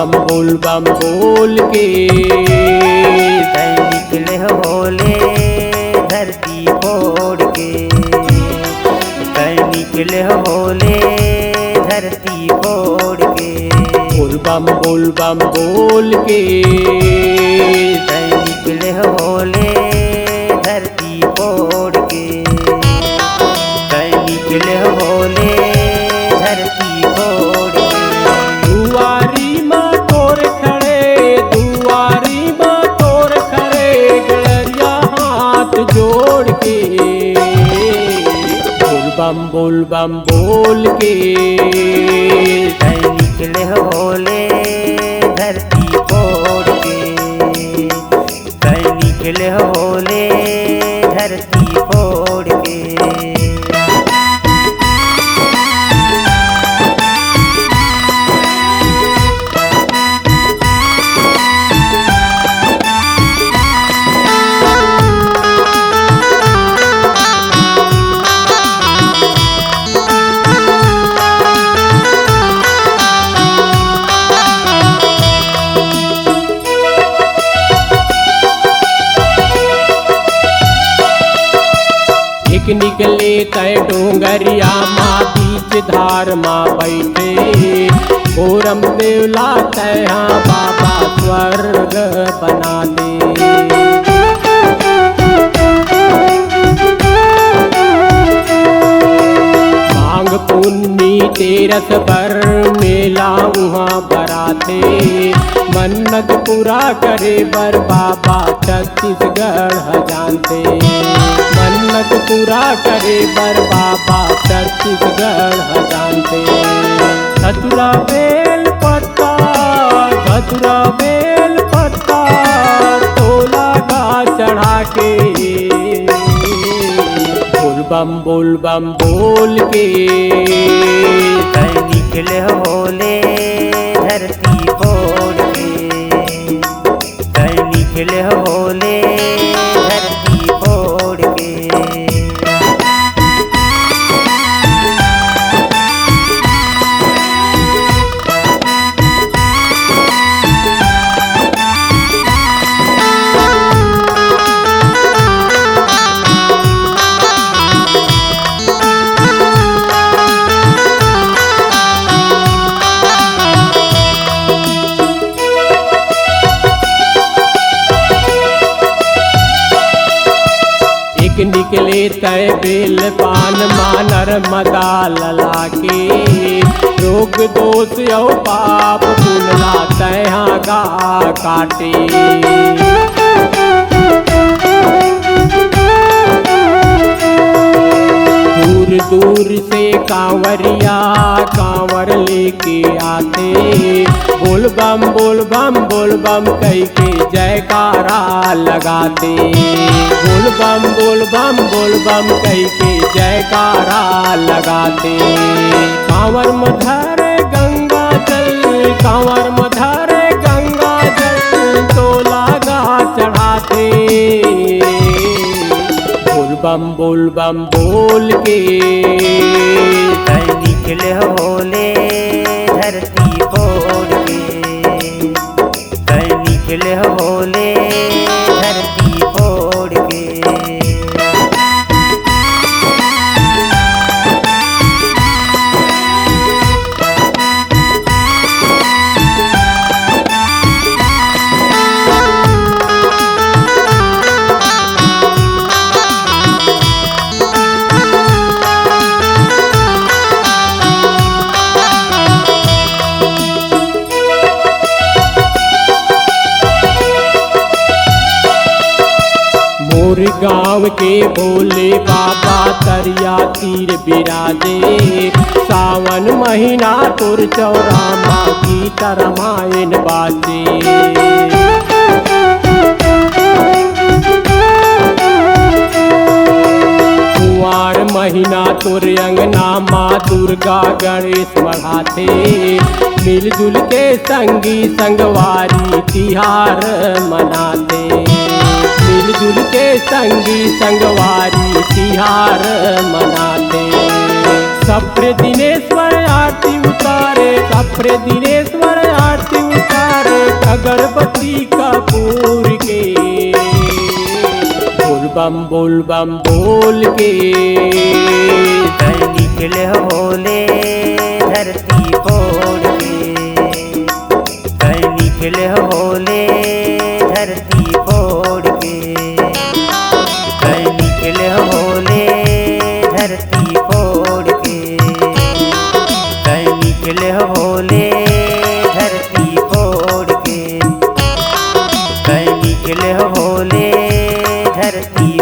बोल के निकले होले धरती फोड़ के, निकले होले धरती फोड़ के। बोल के निकले होले धरती फोड़ के, निकले होले धरती फोड़ के। दुआरी माँ तोर खड़े गड़रिया हाथ जोड़ के। बोल के निकले होले धरती फोड़ के, निकले होले धरती फोड़ के। निकले तय डोंगरिया माँ बीच धार माँ बैठे। घोरम देवला तया बाबा स्वर्ग बना दे। मांग पुन्नी तेरस पर मेला वहाँ बराते। मन्नत पूरा करे बर बाबा छत्तीसगढ़ जानते। मन्नत पूरा करे बर बाबा छत्तीसगढ़ जानते। धतुरा बेल पत्ता तोला गा चढ़ा के। बोल के निकले होले धरती फोड़ के, निकले होले धरती फोड़ के। निकले तय बेल पान मानर मदा लला के। रोग दोष यो पाप पुनला तया गा काटे। दूर दूर से कांवरिया कांवर लेके आते। बोल बम कह के जयकारा लगाते। बोल बम कह के जयकारा लगाते। कांवर मधर गंगा जल तो लागा चढ़ाते। बोल के निकले होले धरती फोड़ के, निकले होले धरती फोड़ के। मोर गाँव के भोले बाबा तरिया तीर बिराजे। सावन महीना तुर चौरामा गीत रामायण बाजे। कुंवार महीना तुर अंगना माँ दुर्गा गणेश बढ़ाते। मिलजुल के संगी संगवारी तिहार मनाते। मिलजुल के संगी संगवारी तिहार मनाते। सप्रे दिनेश्वर आरती उतारे, सप्रे दिनेश्वर आरती उतारे। अगरबत्ती कपूर के बोल बम बोल के कहीं निकले हो भोले धरती फोड़ के, कहीं निकले हो भोले धरती फोड़ के, कहीं निकले हो भोले धरती फोड़ के, कहीं निकले हो भोले धरती फोड़ के, कहीं निकले हो भोले धरती